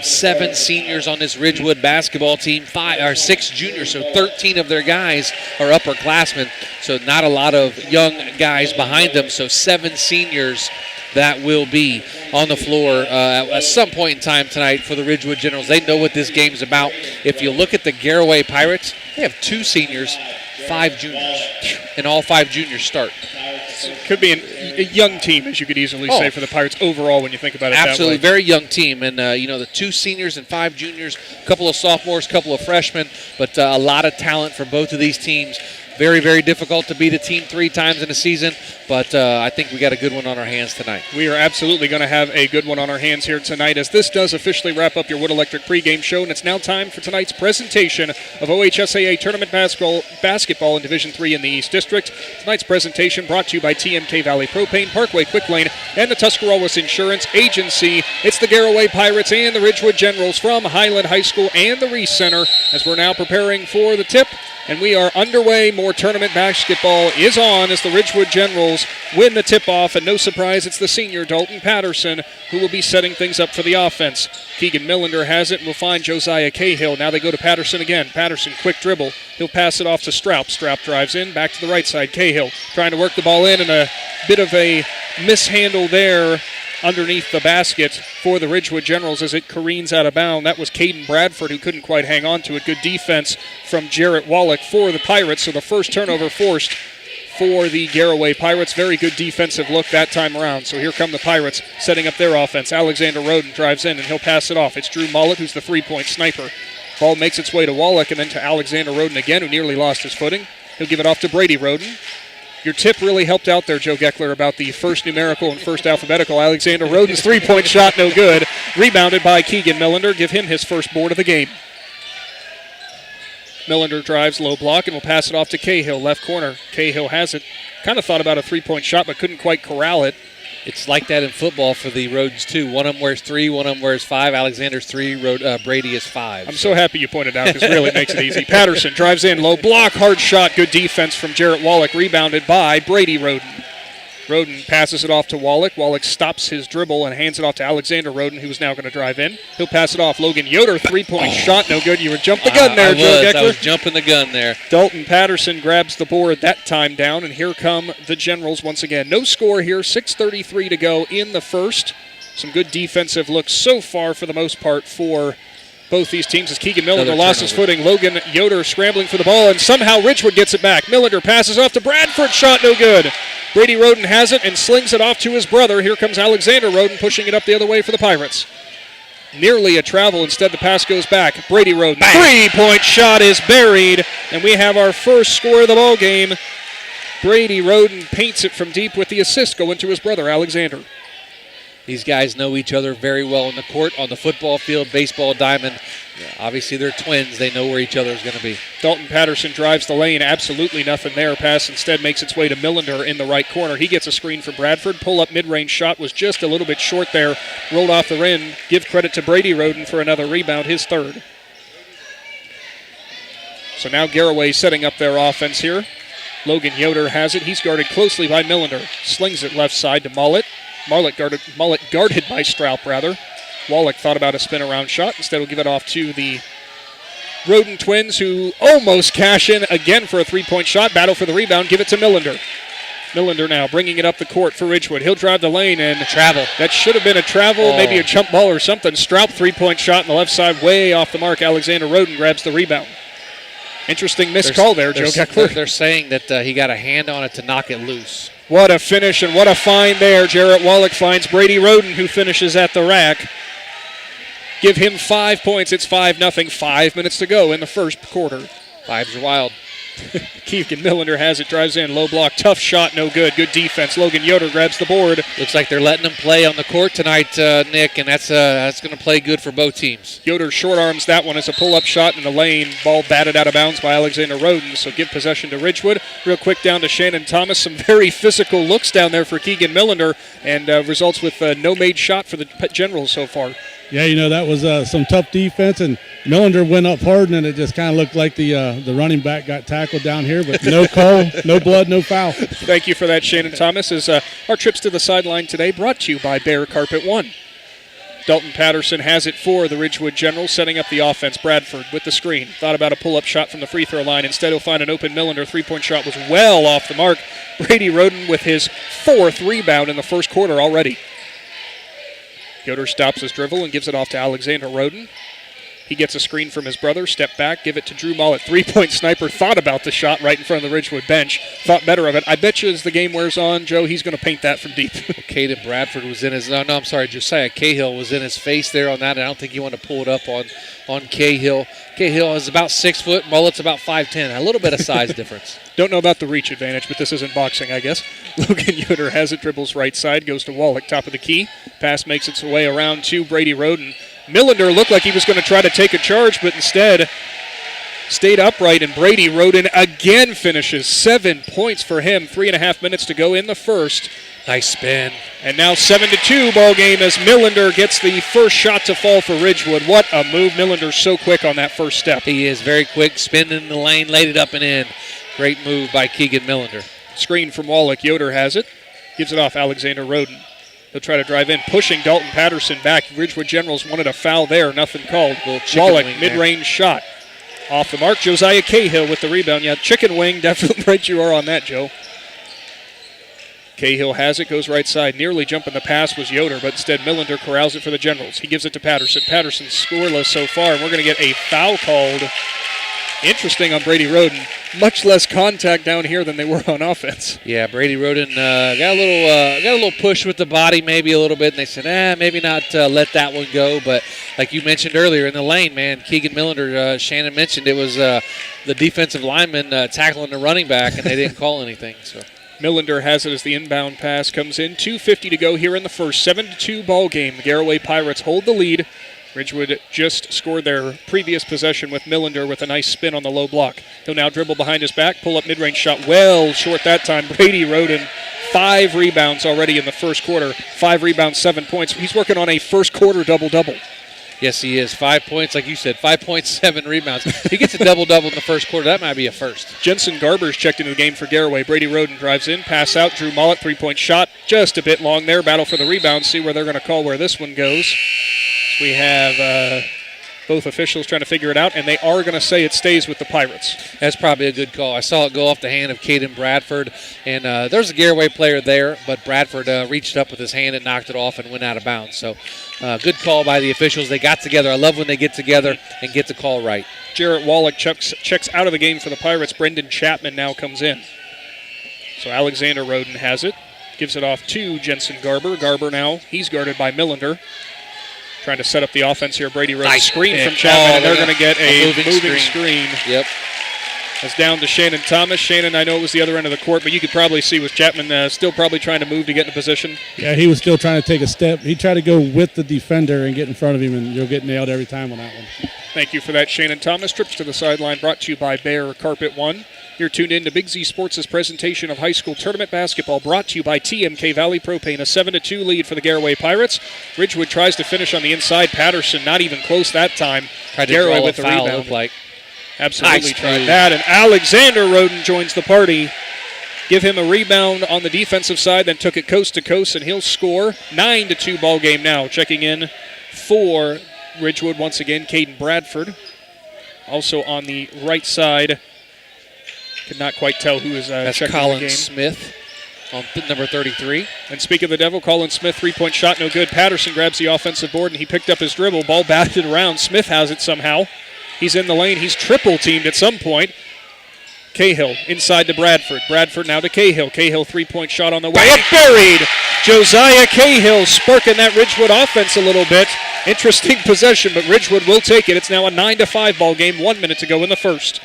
7 seniors on this Ridgewood basketball team, 6 juniors, so 13 of their guys are upperclassmen, so not a lot of young guys behind them, so 7 seniors that will be on the floor at some point in time tonight for the Ridgewood Generals. They know what this game's about. If you look at the Garaway Pirates, they have 2 seniors, 5 juniors, and all 5 juniors start. Could be a young team, as you could easily say, for the Pirates overall when you think about it Absolutely, that way. very young team. And, the 2 seniors and 5 juniors, a couple of sophomores, a couple of freshmen, but a lot of talent from both of these teams. Very, very difficult to beat a team 3 times in a season, but I think we got a good one on our hands tonight. We are absolutely going to have a good one on our hands here tonight, as this does officially wrap up your Wood Electric pregame show, and it's now time for tonight's presentation of OHSAA Tournament Basketball in Division III in the East District. Tonight's presentation brought to you by TMK Valley Propane, Parkway Quick Lane, and the Tuscarawas Insurance Agency. It's the Garaway Pirates and the Ridgewood Generals from Highland High School and the Reese Center, as we're now preparing for the tip. And we are underway. More tournament basketball is on as the Ridgewood Generals win the tip-off. And no surprise, it's the senior Dalton Patterson who will be setting things up for the offense. Keegan Millender has it and will find Josiah Cahill. Now they go to Patterson again. Patterson, quick dribble. He'll pass it off to Stroup. Stroup drives in, back to the right side. Cahill trying to work the ball in, and a bit of a mishandle there underneath the basket for the Ridgewood Generals as it careens out of bounds. That was Caden Bradford who couldn't quite hang on to it. Good defense from Jarrett Wallach for the Pirates. So the first turnover forced for the Garaway Pirates. Very good defensive look that time around. So here come the Pirates setting up their offense. Alexander Roden drives in and he'll pass it off. It's Drew Mollett who's the three-point sniper. Ball makes its way to Wallach and then to Alexander Roden again, who nearly lost his footing. He'll give it off to Brady Roden. Your tip really helped out there, Joe Geckler, about the first numerical and first alphabetical. Alexander Roden's three-point shot, no good. Rebounded by Keegan Millender. Give him his first board of the game. Millender drives low block and will pass it off to Cahill, left corner. Cahill has it. Kind of thought about a three-point shot, but couldn't quite corral it. It's like that in football for the Rodens, too. One of them wears 3, one of them wears 5. Alexander's 3, Brady is 5. I'm so happy you pointed out because it really makes it easy. Patterson drives in, low block, hard shot, good defense from Jarrett Wallach, rebounded by Brady Roden. Roden passes it off to Wallach. Wallach stops his dribble and hands it off to Alexander Roden, who's now going to drive in. He'll pass it off. Logan Yoder, three-point shot, no good. You were jumping the gun there, Joe Geckler. I was jumping the gun there. Dalton Patterson grabs the board that time down, and here come the Generals once again. No score here, 6:33 to go in the first. Some good defensive looks so far for the most part for both these teams as Keegan Millender lost his footing. Logan Yoder scrambling for the ball, and somehow Ridgewood gets it back. Millender passes off to Bradford, shot no good. Brady Roden has it and slings it off to his brother. Here comes Alexander Roden pushing it up the other way for the Pirates. Nearly a travel, instead the pass goes back. Brady Roden, three-point shot is buried, and we have our first score of the ball game. Brady Roden paints it from deep with the assist going to his brother, Alexander. These guys know each other very well in the court, on the football field, baseball diamond. Obviously, they're twins. They know where each other is going to be. Dalton Patterson drives the lane. Absolutely nothing there. Pass instead makes its way to Millender in the right corner. He gets a screen from Bradford. Pull-up mid-range shot was just a little bit short there. Rolled off the rim. Give credit to Brady Roden for another rebound, his third. So now Garaway setting up their offense here. Logan Yoder has it. He's guarded closely by Millender. Slings it left side to Mollett. Mollett guarded by Stroup, rather. Wallach thought about a spin-around shot. Instead, will give it off to the Roden twins, who almost cash in again for a three-point shot. Battle for the rebound. Give it to Millender. Millender now bringing it up the court for Ridgewood. He'll drive the lane and travel. That should have been a travel, maybe a jump ball or something. Stroup three-point shot on the left side, way off the mark. Alexander Roden grabs the rebound. Interesting missed call there, Joe Geckler. They're saying that he got a hand on it to knock it loose. What a finish and what a find there. Jarrett Wallach finds Brady Roden, who finishes at the rack. Give him 5 points. It's 5-0. 5 minutes to go in the first quarter. Fives are wild. Keegan Millender has it, drives in, low block, tough shot, no good. Good defense. Logan Yoder grabs the board. Looks like they're letting him play on the court tonight, Nick, and that's going to play good for both teams. Yoder short arms that one as a pull-up shot in the lane. Ball batted out of bounds by Alexander Roden, so give possession to Ridgewood. Real quick down to Shannon Thomas. Some very physical looks down there for Keegan Millender, and results with no made shot for the Generals so far. Yeah, that was some tough defense, and Millender went up hard, and it just kind of looked like the running back got tackled down here, but no call, no blood, no foul. Thank you for that, Shannon Thomas. As our trips to the sideline today brought to you by Bear Carpet One. Dalton Patterson has it for the Ridgewood Generals, setting up the offense. Bradford with the screen. Thought about a pull-up shot from the free throw line. Instead, he'll find an open Millender. Three-point shot was well off the mark. Brady Roden with his 4th rebound in the first quarter already. Yoder stops his dribble and gives it off to Alexander Roden. He gets a screen from his brother, step back, give it to Drew Mollett. Three-point sniper thought about the shot right in front of the Ridgewood bench, thought better of it. I bet you as the game wears on, Joe, he's going to paint that from deep. Caden Bradford was in his, Josiah Cahill was in his face there on that, and I don't think you want to pull it up on Cahill. Cahill is about 6 foot, Mullet's about 5'10", a little bit of size difference. Don't know about the reach advantage, but this isn't boxing, I guess. Logan Yoder has it, dribbles right side, goes to Wallach, top of the key. Pass makes its way around to Brady Roden. Millender looked like he was going to try to take a charge, but instead stayed upright, and Brady Roden again finishes. 7 points for him, 3.5 minutes to go in the first. Nice spin. And now 7-2 ball game as Millender gets the first shot to fall for Ridgewood. What a move. Millender's so quick on that first step. He is very quick, spinning in the lane, laid it up and in. Great move by Keegan Millender. Screen from Wallach. Yoder has it. Gives it off Alexander Roden. He'll try to drive in, pushing Dalton Patterson back. Ridgewood Generals wanted a foul there, nothing called. Wallach, mid-range shot. Off the mark, Josiah Cahill with the rebound. Yeah, chicken wing, definitely right you are on that, Joe. Cahill has it, goes right side. Nearly jumping the pass was Yoder, but instead Millender corrals it for the Generals. He gives it to Patterson. Patterson scoreless so far, and we're going to get a foul called. Interesting on Brady Roden. Much less contact down here than they were on offense. Yeah, Brady Roden got a little push with the body, maybe a little bit, and they said, maybe not let that one go. But like you mentioned earlier in the lane, man, Keegan Millender, Shannon mentioned it was the defensive lineman tackling the running back, and they didn't call anything. So Millender has it as the inbound pass comes in. 2:50 to go here in the first. 7-2 ball game. The Garaway Pirates hold the lead. Ridgewood just scored their previous possession with Millender with a nice spin on the low block. He'll now dribble behind his back, pull up mid-range shot well short that time. Brady Roden, 5 rebounds already in the first quarter. 5 rebounds, 7 points. He's working on a first quarter double-double. Yes, he is. 5 points, like you said, 5.7 rebounds. He gets a double-double in the first quarter. That might be a first. Jensen Garber's checked into the game for Garaway. Brady Roden drives in, pass out. Drew Mollett, 3-point shot. Just a bit long there. Battle for the rebound. See where they're going to call where this one goes. We have both officials trying to figure it out, and they are going to say it stays with the Pirates. That's probably a good call. I saw it go off the hand of Caden Bradford, and there's a Garaway player there, but Bradford reached up with his hand and knocked it off and went out of bounds. So good call by the officials. They got together. I love when they get together and get the call right. Jarrett Wallach checks out of the game for the Pirates. Brendan Chapman now comes in. So Alexander Roden has it. Gives it off to Jensen Garber. Garber now, he's guarded by Millender. Trying to set up the offense here. Brady Roden. Nice Screen from Chapman, and they're going to get a moving screen. Yep. That's down to Shannon Thomas. Shannon, I know it was the other end of the court, but you could probably see with Chapman still probably trying to move to get in a position. Yeah, he was still trying to take a step. He tried to go with the defender and get in front of him, and you'll get nailed every time on that one. Thank you for that, Shannon Thomas. Trips to the sideline brought to you by Bear Carpet One. You're tuned in to Big Z Sports' presentation of high school tournament basketball, brought to you by TMK Valley Propane. A 7-2 lead for the Garaway Pirates. Ridgewood tries to finish on the inside. Patterson not even close that time. Tried to draw with the rebound. Looked like. Absolutely nice tried move. that. And Alexander Roden joins the party. Give him a rebound on the defensive side, then took it coast to coast, and he'll score. 9-2 ball game now. Checking in for Ridgewood once again, Caden Bradford. Also on the right side. Could not quite tell who is That's checking Colin the game. Smith on number 33. And speaking of the devil, Colin Smith, 3-point shot, no good. Patterson grabs the offensive board, and he picked up his dribble. Ball batted around. Smith has it somehow. He's in the lane. He's triple-teamed at some point. Cahill inside to Bradford. Bradford now to Cahill. Cahill, 3-point shot on the way. And buried! Josiah Cahill sparking that Ridgewood offense a little bit. Interesting possession, but Ridgewood will take it. It's now a 9-5 ball game. 1 minute to go in the first.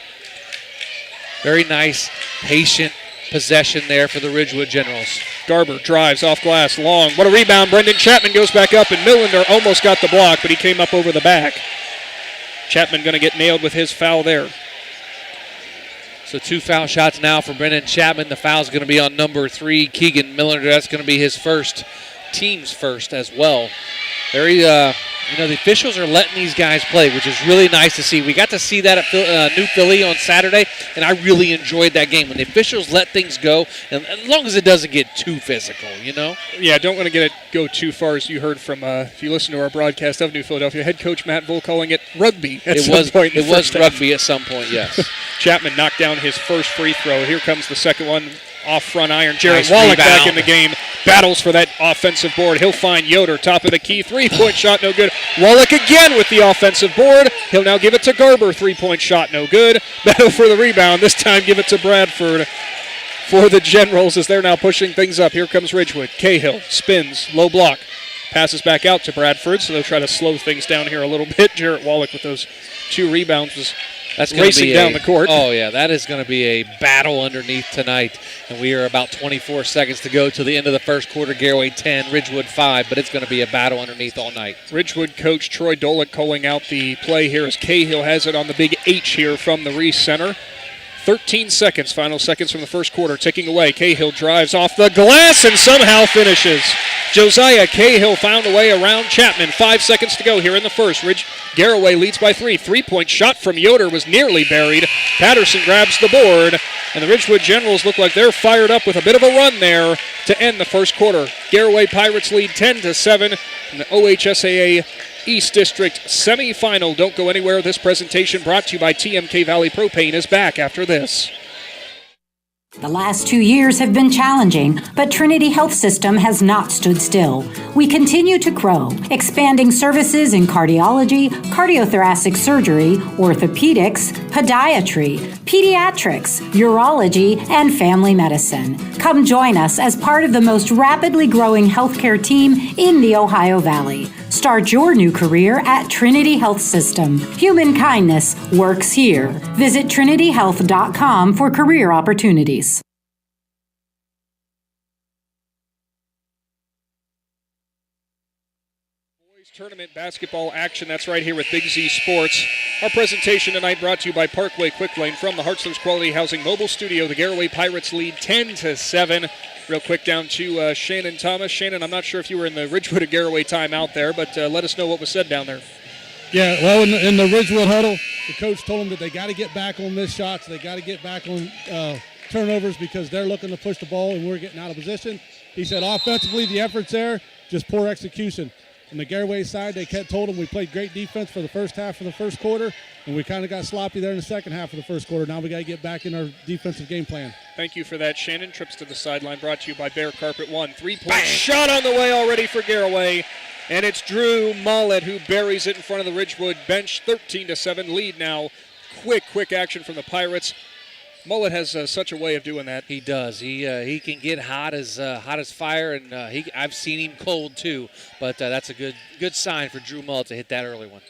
Very nice, patient possession there for the Ridgewood Generals. Garber drives off glass, long. What a rebound. Brendan Chapman goes back up, and Millender almost got the block, but he came up over the back. Chapman going to get nailed with his foul there. So 2 foul shots now for Brendan Chapman. The foul's going to be on number 3, Keegan Millender. That's going to be his first, team's first as well. Very, the officials are letting these guys play, which is really nice to see. We got to see that at New Philly on Saturday, and I really enjoyed that game. When the officials let things go, and as long as it doesn't get too physical, Yeah, don't want to get it go too far, as you heard from, if you listen to our broadcast of New Philadelphia, head coach Matt Bull calling it rugby at some point. It was rugby at some point, yes. Chapman knocked down his first free throw. Here comes the second one. Off front iron. Jared Nice Wallach rebound. back in the game. Battles for that offensive board. He'll find Yoder, top of the key. 3-point shot, no good. Wallach again with the offensive board. He'll now give it to Garber. 3-point shot, no good. Battle for the rebound. This time give it to Bradford for the Generals as they're now pushing things up. Here comes Ridgewood. Cahill spins, low block. Passes back out to Bradford, so they'll try to slow things down here a little bit. Jarrett Wallach with those 2 rebounds was racing down the court. Oh, yeah, that is going to be a battle underneath tonight. And we are about 24 seconds to go to the end of the first quarter. Garaway 10, Ridgewood 5, but it's going to be a battle underneath all night. Ridgewood coach Troy Dolick calling out the play here as Cahill has it on the big H here from the Reese Center. 13 seconds, final seconds from the first quarter, ticking away. Cahill drives off the glass and somehow finishes. Josiah Cahill found a way around Chapman. 5 seconds to go here in the first. Garaway leads by 3. 3-point shot from Yoder was nearly buried. Patterson grabs the board, and the Ridgewood Generals look like they're fired up with a bit of a run there to end the first quarter. Garaway Pirates lead 10-7 in the OHSAA East District semifinal. Don't go anywhere. This presentation brought to you by TMK Valley Propane is back after this. The last 2 years have been challenging, but Trinity Health System has not stood still. We continue to grow, expanding services in cardiology, cardiothoracic surgery, orthopedics, podiatry, pediatrics, urology, and family medicine. Come join us as part of the most rapidly growing healthcare team in the Ohio Valley. Start your new career at Trinity Health System. Human kindness works here. Visit trinityhealth.com for career opportunities. Tournament basketball action. That's right here with Big Z Sports. Our presentation tonight brought to you by Parkway Quick Lane from the Hartzler's Quality Housing Mobile Studio. The Garaway Pirates lead 10-7. Real quick down to Shannon Thomas. Shannon, I'm not sure if you were in the Ridgewood or Garaway timeout there, but let us know what was said down there. Yeah, well, in the Ridgewood huddle, the coach told them that they got to get back on missed shots. They got to get back on turnovers because they're looking to push the ball and we're getting out of position. He said offensively, the effort's there, just poor execution. On the Garaway side, they told them we played great defense for the first half of the first quarter, and we kind of got sloppy there in the second half of the first quarter. Now we got to get back in our defensive game plan. Thank you for that, Shannon. Trips to the sideline brought to you by Bear Carpet One. 3-point shot on the way already for Garaway, and it's Drew Mollett who buries it in front of the Ridgewood bench. 13-7 lead now. Quick action from the Pirates. Mullet has such a way of doing that. He does. He can get hot as fire, and I've seen him cold too. But that's a good sign for Drew Mullet to hit that early one.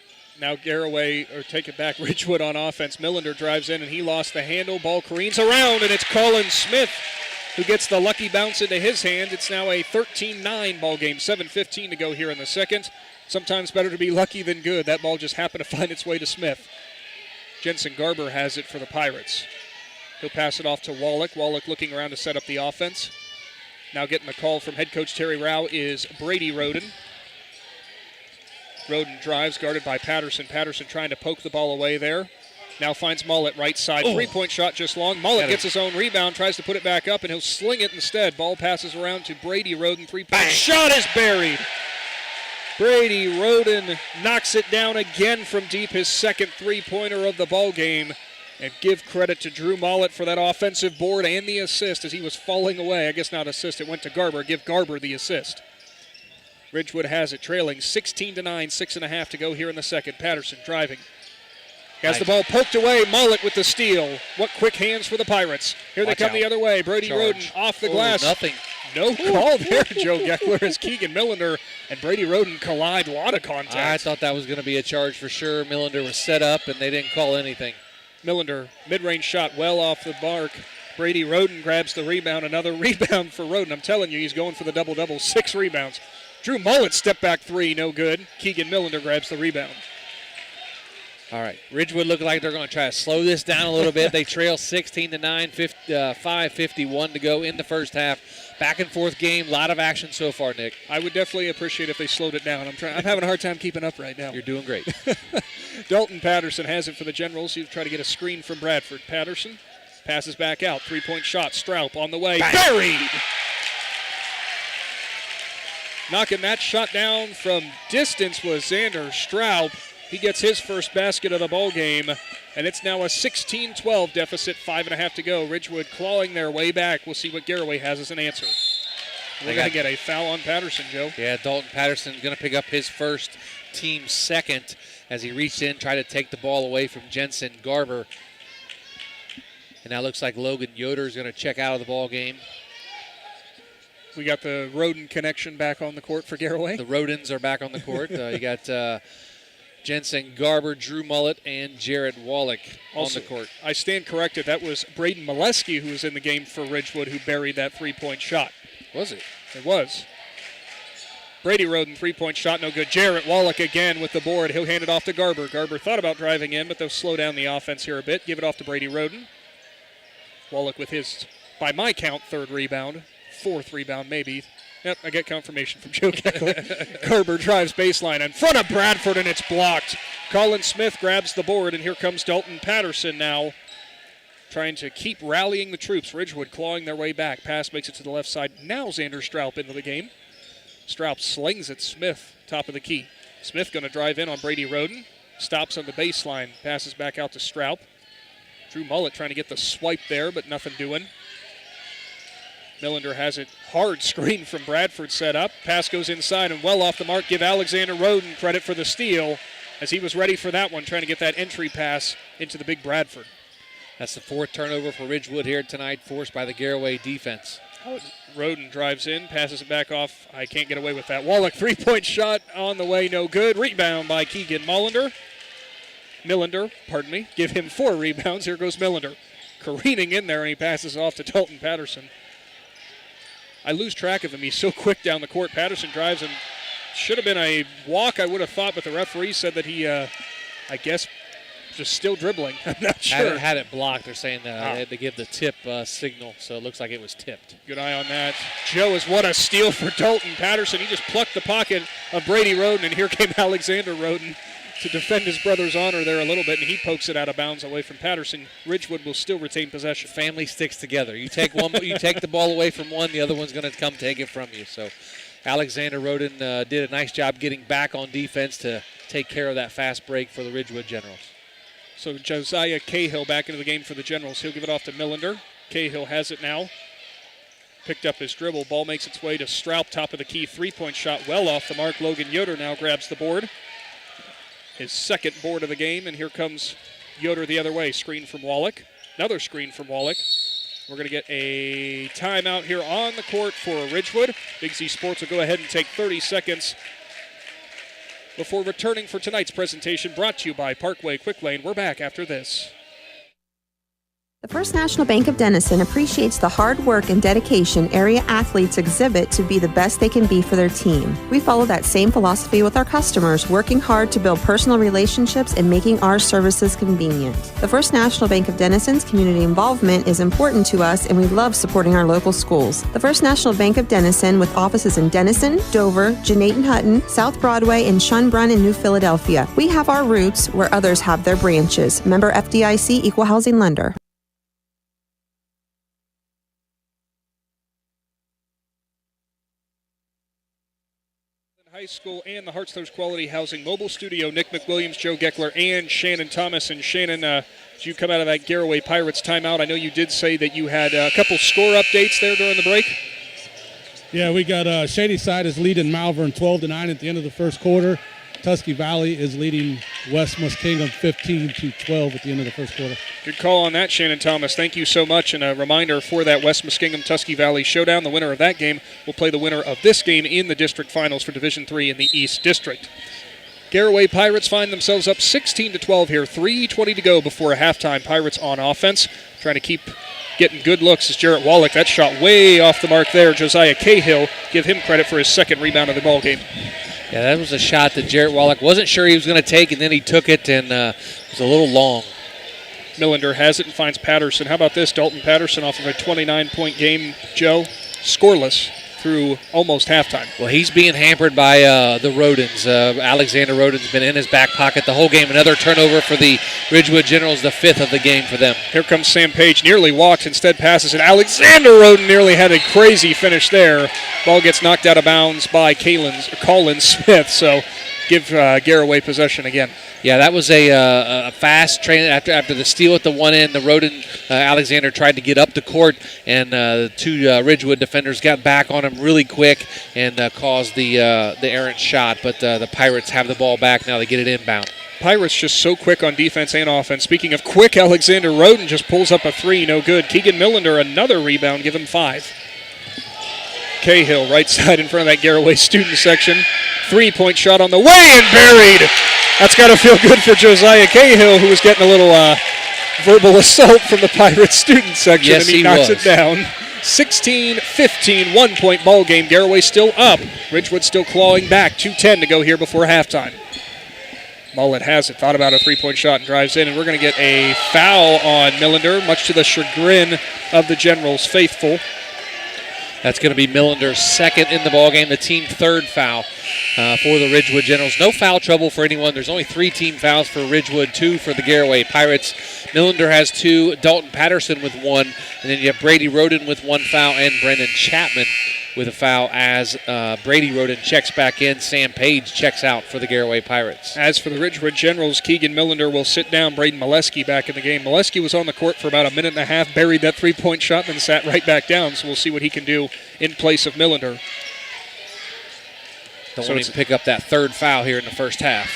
Now Garaway, or take it back, Ridgewood on offense. Millender drives in, and he lost the handle. Ball careens around, and it's Colin Smith who gets the lucky bounce into his hand. It's now a 13-9 ball game. 7:15 to go here in the second. Sometimes better to be lucky than good. That ball just happened to find its way to Smith. Jensen Garber has it for the Pirates. He'll pass it off to Wallach. Wallach looking around to set up the offense. Now getting the call from head coach Terry Rao is Brady Roden. Roden drives, guarded by Patterson. Patterson trying to poke the ball away there. Now finds Mullet right side. 3-point shot just long. Mullet gets his own rebound, tries to put it back up, and he'll sling it instead. Ball passes around to Brady Roden. 3-point shot is buried. Brady Roden knocks it down again from deep, his second three-pointer of the ball game. And give credit to Drew Mollett for that offensive board and the assist as he was falling away. I guess not assist, it went to Garber. Give Garber the assist. Ridgewood has it, trailing 16-9, 6.5 to go here in the second. Patterson driving. Has the ball poked away. Mollett with the steal. What quick hands for the Pirates. Here they come the other way. Brady Roden off the glass. Nothing. No call there, Joe Geckler, as Keegan Millender and Brady Roden collide. A lot of contact. I thought that was going to be a charge for sure. Millender was set up, and they didn't call anything. Millender, mid-range shot well off the mark. Brady Roden grabs the rebound. Another rebound for Roden. I'm telling you, he's going for the double-double. 6 rebounds. Drew Mullet, step-back 3, no good. Keegan Millender grabs the rebound. All right, Ridgewood look like they're going to try to slow this down a little bit. They trail 16-9, 5:51 to go in the first half. Back and forth game, a lot of action so far, Nick. I would definitely appreciate if they slowed it down. I'm having a hard time keeping up right now. You're doing great. Dalton Patterson has it for the Generals. He'll try to get a screen from Bradford. Patterson passes back out. 3-point shot. Straub on the way. Bang. Buried! Knocking that shot down from distance was Xander Straub. He gets his first basket of the ball game, and it's now a 16-12 deficit, 5.5 to go. Ridgewood clawing their way back. We'll see what Garaway has as an answer. We're going to get a foul on Patterson, Joe. Yeah, Dalton Patterson going to pick up his first, team second, as he reached in, tried to take the ball away from Jensen Garber. And now looks like Logan Yoder is going to check out of the ball game. We got the Roden connection back on the court for Garaway. The Rodens are back on the court. You got Jensen Garber, Drew Mullet, and Jared Wallach also on the court. I stand corrected. That was Braden Molesky who was in the game for Ridgewood who buried that 3-point shot. Was it? It was. Brady Roden, 3-point shot, no good. Jarrett Wallach again with the board. He'll hand it off to Garber. Garber thought about driving in, but they'll slow down the offense here a bit. Give it off to Brady Roden. Wallach with his, by my count, 3rd rebound. 4th rebound, maybe. Yep, I get confirmation from Joe Keckler. Garber drives baseline in front of Bradford, and it's blocked. Colin Smith grabs the board, and here comes Dalton Patterson now, trying to keep rallying the troops. Ridgewood clawing their way back. Pass makes it to the left side. Now Xander Straub into the game. Straub slings it. Smith, top of the key. Smith going to drive in on Brady Roden. Stops on the baseline. Passes back out to Straub. Drew Mullet trying to get the swipe there, but nothing doing. Millender has it. Hard screen from Bradford set up. Pass goes inside and well off the mark. Give Alexander Roden credit for the steal as he was ready for that one, trying to get that entry pass into the big Bradford. That's the 4th turnover for Ridgewood here tonight, forced by the Garaway defense. Roden drives in, passes it back off. I can't get away with that. Wallach, 3-point shot on the way, no good. Rebound by Keegan Millender, give him 4 rebounds. Here goes Millender, careening in there, and he passes off to Dalton Patterson. I lose track of him. He's so quick down the court. Patterson drives and should have been a walk, I would have thought, but the referee said that he, I guess, just still dribbling. I'm not sure. Had it blocked. They're saying that they had to give the tip signal, so it looks like it was tipped. Good eye on that. Joe is what a steal for Dalton Patterson. He just plucked the pocket of Brady Roden, and here came Alexander Roden to defend his brother's honor there a little bit, and he pokes it out of bounds away from Patterson. Ridgewood will still retain possession. Family sticks together. You take one, you take the ball away from one, the other one's going to come take it from you. So Alexander Roden did a nice job getting back on defense to take care of that fast break for the Ridgewood Generals. So Josiah Cahill back into the game for the Generals. He'll give it off to Millender. Cahill has it now. Picked up his dribble. Ball makes its way to Straub, top of the key. 3-point shot well off the mark. Logan Yoder now grabs the board. His 2nd board of the game, and here comes Yoder the other way. Screen from Wallach. Another screen from Wallach. We're going to get a timeout here on the court for Ridgewood. Big Z Sports will go ahead and take 30 seconds before returning for tonight's presentation, brought to you by Parkway Quick Lane. We're back after this. The First National Bank of Denison appreciates the hard work and dedication area athletes exhibit to be the best they can be for their team. We follow that same philosophy with our customers, working hard to build personal relationships and making our services convenient. The First National Bank of Denison's community involvement is important to us, and we love supporting our local schools. The First National Bank of Denison, with offices in Denison, Dover, Jeanette and Hutton, South Broadway, and Schunbrunn and New Philadelphia. We have our roots where others have their branches. Member FDIC, Equal Housing Lender. High School and the Hartzler's Quality Housing Mobile Studio. Nick McWilliams, Joe Geckler, and Shannon Thomas. And Shannon, as you come out of that Garaway Pirates timeout, I know you did say that you had a couple score updates there during the break. Yeah, we got Shady Side is leading Malvern 12-9 at the end of the first quarter. Tusky Valley is leading West Muskingum 15-12 at the end of the first quarter. Good call on that, Shannon Thomas. Thank you so much. And a reminder for that West Muskingum-Tusky Valley showdown, the winner of that game will play the winner of this game in the district finals for Division III in the East District. Garaway Pirates find themselves up 16-12 here. 3:20 to go before halftime. Pirates on offense, trying to keep getting good looks as Jarrett Wallach. That shot way off the mark there. Josiah Cahill, give him credit for his second rebound of the ball game. Yeah, that was a shot that Jarrett Wallach wasn't sure he was going to take, and then he took it, and it was a little long. Millender has it and finds Patterson. How about this? Dalton Patterson off of a 29-point game, Joe. Scoreless through almost halftime. Well, he's being hampered by the Rodens. Alexander Roden's been in his back pocket the whole game. Another turnover for the Ridgewood Generals, the 5th of the game for them. Here comes Sam Page, nearly walked, instead passes it. Alexander Roden nearly had a crazy finish there. Ball gets knocked out of bounds by Colin Smith, so give Garaway possession again. Yeah, that was a fast train after the steal at the one end. The Roden Alexander tried to get up the court, and the two Ridgewood defenders got back on him really quick and caused the errant shot. But the Pirates have the ball back now. They get it inbound. Pirates just so quick on defense and offense. Speaking of quick, Alexander Roden just pulls up a three, no good. Keegan Millender, another rebound, give him 5. Cahill, right side in front of that Garaway student section. 3-point shot on the way and buried. That's got to feel good for Josiah Cahill, who was getting a little verbal assault from the Pirates student section, yes, and he knocks it down. 16-15, 1-point ball game. Garaway still up. Ridgewood still clawing back. 2:10 to go here before halftime. Mullet has it, thought about a 3-point shot and drives in, and we're going to get a foul on Millender, much to the chagrin of the Generals faithful. That's going to be Millender's second in the ballgame, the team third foul for the Ridgewood Generals. No foul trouble for anyone. There's only 3 team fouls for Ridgewood, 2 for the Garaway Pirates. Millender has 2, Dalton Patterson with 1, and then you have Brady Roden with 1 foul and Brendan Chapman with a foul as Brady Roden checks back in. Sam Page checks out for the Garaway Pirates. As for the Ridgewood Generals, Keegan Millender will sit down. Braden Molesky back in the game. Molesky was on the court for about a minute and a half, buried that 3-point shot, then sat right back down. So we'll see what he can do in place of Millender. Don't want him to pick up that third foul here in the first half.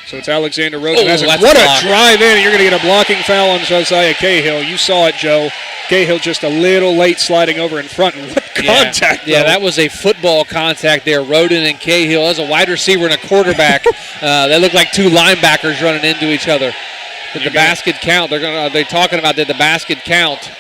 So it's Alexander Roden. What a drive in. You're going to get a blocking foul on Josiah Cahill. You saw it, Joe. Cahill just a little late sliding over in front. And what contact, Yeah, that was a football contact there. Roden and Cahill. As a wide receiver and a quarterback, they look like 2 linebackers running into each other. Did the basket count? They're talking about did the basket count?